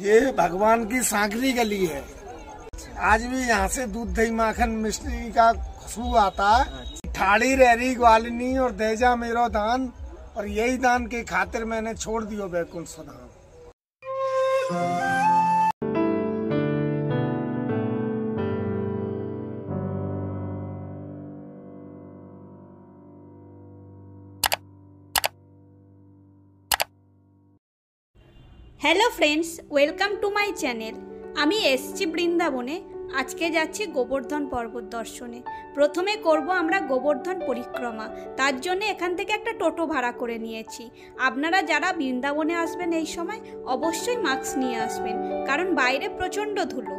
ये भगवान की सांकरी गली है। आज भी यहाँ से दूध दही माखन मिश्री का खुशबू आता है। ठाड़ी रहरी ग्वालिनी और देजा मेरो दान, और यही दान के खातिर मैंने छोड़ दियो बैकुंठ सुधाम। Hello friends, welcome to my channel. আমি এসছি বৃন্দাবনে। আজকে যাচ্ছি গোবর্ধন পর্বত দর্শনে। প্রথমে করব আমরা গোবর্ধন পরিক্রমা। তার জন্য এখান থেকে একটা টোটো ভাড়া করে নিয়েছি। আপনারা যারা বৃন্দাবনে আসবেন এই সময় অবশ্যই মাস্ক নিয়ে আসবেন, কারণ বাইরে প্রচণ্ড ধুলো।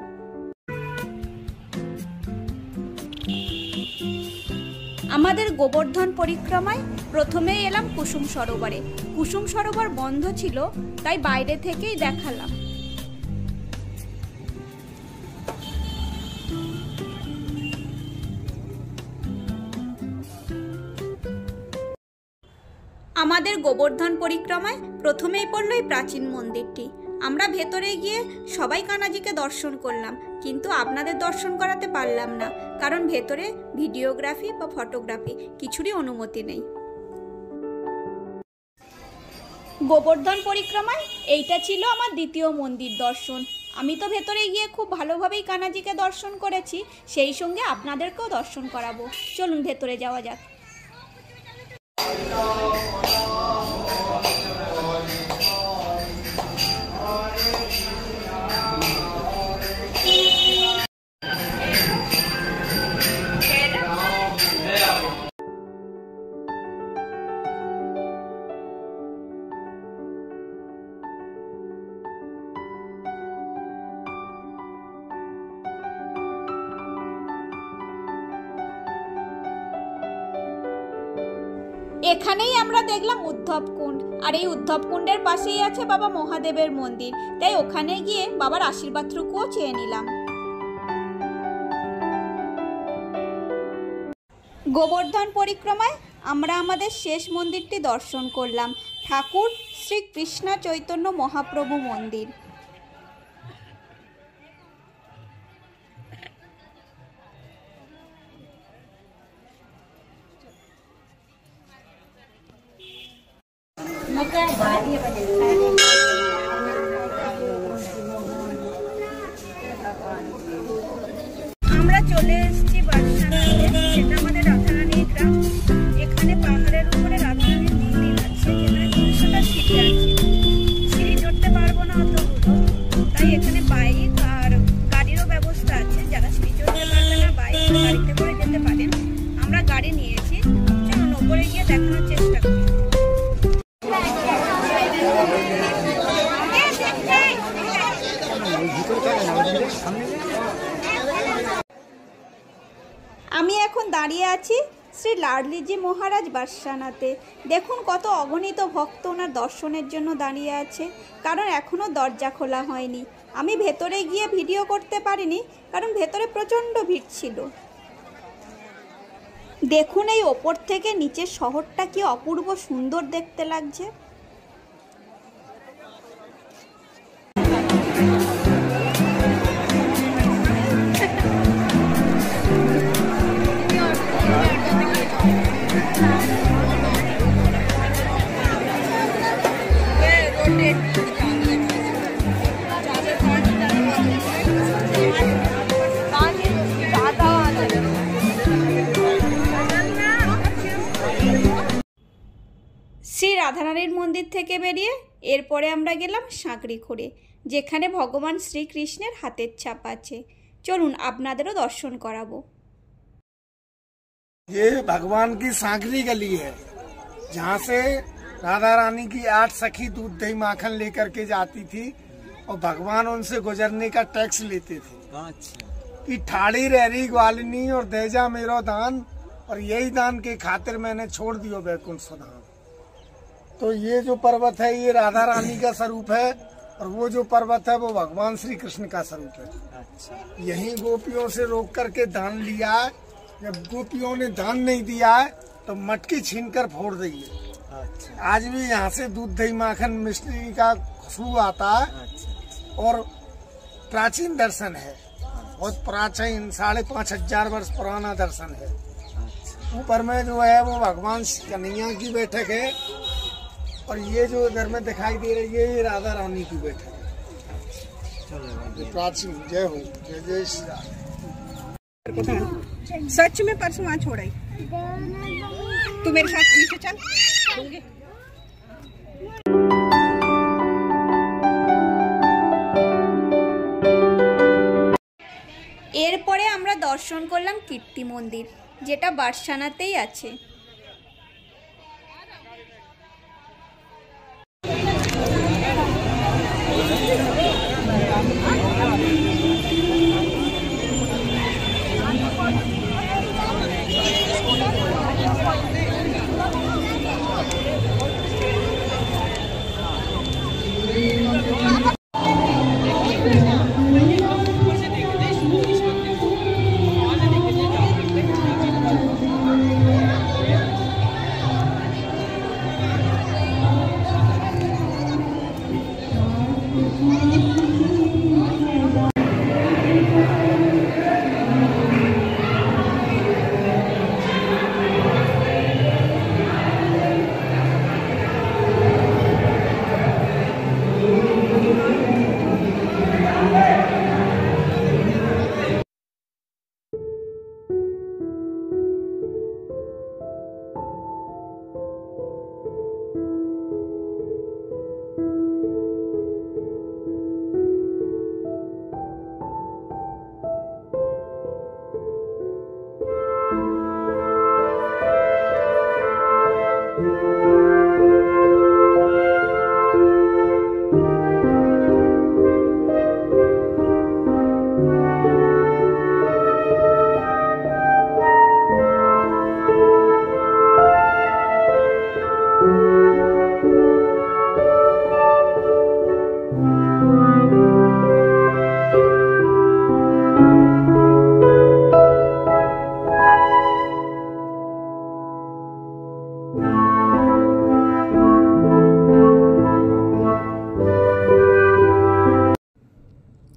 আমাদের গোবর্ধন পরিক্রমায় প্রথমেই এলাম কুসুম সরোবরে। কুসুম সরোবর বন্ধ ছিল, তাই বাইরে থেকেই দেখালাম। আমাদের গোবর্ধন পরিক্রমায় প্রথমেই পড়ল এই প্রাচীন মন্দিরটি। আমরা ভেতরে গিয়ে সবাই কানাজিকে দর্শন করলাম, কিন্তু আপনাদের দর্শন করাতে পারলাম না, কারণ ভেতরে ভিডিওগ্রাফি বা ফটোগ্রাফি কিছুরই অনুমতি নেই। গোবর্ধন পরিক্রমায় এইটা ছিল আমার দ্বিতীয় মন্দির দর্শন। আমি তো ভেতরে গিয়ে খুব ভালোভাবেই কানাজিকে দর্শন করেছি, সেই সঙ্গে আপনাদেরকেও দর্শন করাবো। চলুন ভেতরে যাওয়া যাক। এখানেই আমরা দেখলাম উদ্ধব কুণ্ড, আর এই উদ্ধব কুণ্ডের পাশেই আছে বাবা মহাদেবের মন্দির, তাই ওখানে গিয়ে বাবার আশীর্বাদটুকুও চেয়ে নিলাম। গোবর্ধন পরিক্রমায় আমরা আমাদের শেষ মন্দিরটি দর্শন করলাম, ঠাকুর শ্রী কৃষ্ণ চৈতন্য মহাপ্রভু মন্দির। আমরা চলে এসেছি বাদশাহতে, যেটা আমাদের রাধারানীর গ্রাম। এখানে পাহাড়ের উপরে রাধারানীর মন্দির আছে, যেখানে 300টা সিঁড়ি আছে। সিঁড়ি চড়তে পারবো না অতগুলো, তাই এখানে বাইক আর গাড়িরও ব্যবস্থা আছে। যারা সিঁড়ি চড়তে পারবে না, বাইক গাড়িতে করে যেতে পারেন। আমরা গাড়ি নিয়েছি। চলুন ওপরে গিয়ে দেখানোর চেষ্টা করি। আমি এখন দাঁড়িয়ে আছি শ্রী লাডলিজি মহারাজ বাদশাহতে। দেখুন কত অগণিত ভক্ত ওনার দর্শনের জন্য দাঁড়িয়ে আছে, কারণ এখনও দরজা খোলা হয়নি। আমি ভেতরে গিয়ে ভিডিও করতে পারিনি, কারণ ভেতরে প্রচণ্ড ভিড় ছিল। দেখুন এই ওপর থেকে নিচের শহরটা কি অপূর্ব সুন্দর দেখতে লাগছে। শ্রী রাধারানীর মন্দির থেকে বেরিয়ে এরপরে আমরা গেলাম সাঁকরি খোড়ে, যেখানে ভগবান শ্রীকৃষ্ণের হাতের ছাপ আছে। চলুন আপনাদেরও দর্শন করাবো। ये भगवान की सांकरी गली है, जहाँ से राधा रानी की 8 सखी दूध दही माखन लेकर के जाती थी, और भगवान उनसे गुजरने का टैक्स लेते थे। कि ठाड़ी रहरी ग्वालिनी और देजा मेरो दान, और यही दान के खातिर मैंने छोड़ दियो बैकुंठ सुधाम। तो ये जो पर्वत है ये राधा रानी का स्वरूप है, और वो जो पर्वत है वो भगवान श्री कृष्ण का स्वरूप है। यही गोपियों से रोक करके दान लिया है। जब गोपियों ने दान नहीं दिया है तो मटकी छीनकर फोड़ दी है। आज भी यहाँ से दूध दही माखन मिश्री का खुशबू आता है। और प्राचीन दर्शन है, बहुत प्राचीन 5,500 वर्ष पुराना दर्शन है। ऊपर में जो है वो भगवान कन्हैया की बैठक है, और ये जो इधर में दिखाई दे रही है ये राधा रानी की बैठक है, प्राचीन। जय हो, जय जय श्री राम। सच में परसों वहाँ छोड़ा ही, तू मेरे साथ नीचे चल। এরপরে আমরা দর্শন করলাম কীর্তি মন্দির, যেটা বার্সানাতেই আছে।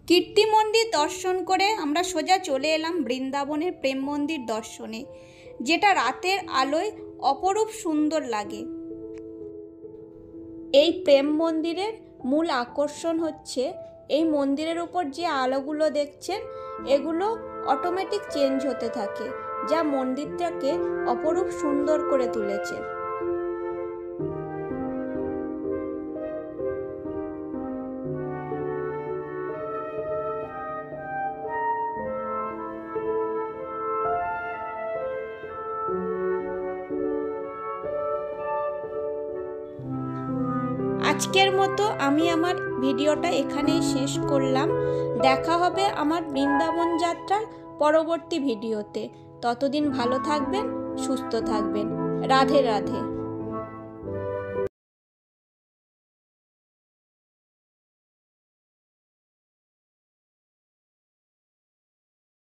কীর্তি মন্দির দর্শন করে আমরা সোজা চলে এলাম বৃন্দাবনের প্রেম মন্দির দর্শনে, যেটা রাতের আলোয় অপরূপ সুন্দর লাগে। এই প্রেম মন্দিরের মূল আকর্ষণ হচ্ছে এই মন্দিরের উপর যে আলোগুলো দেখছেন, এগুলো অটোমেটিক চেঞ্জ হতে থাকে, যা মন্দিরটাকে অপরূপ সুন্দর করে তুলেছে। আজকের মতো আমি আমার ভিডিওটা এখানেই শেষ করলাম। দেখা হবে আমার বৃন্দাবন যাত্রার পরবর্তী ভিডিওতে। ততদিন ভালো থাকবেন, সুস্থ থাকবেন। রাধে রাধে।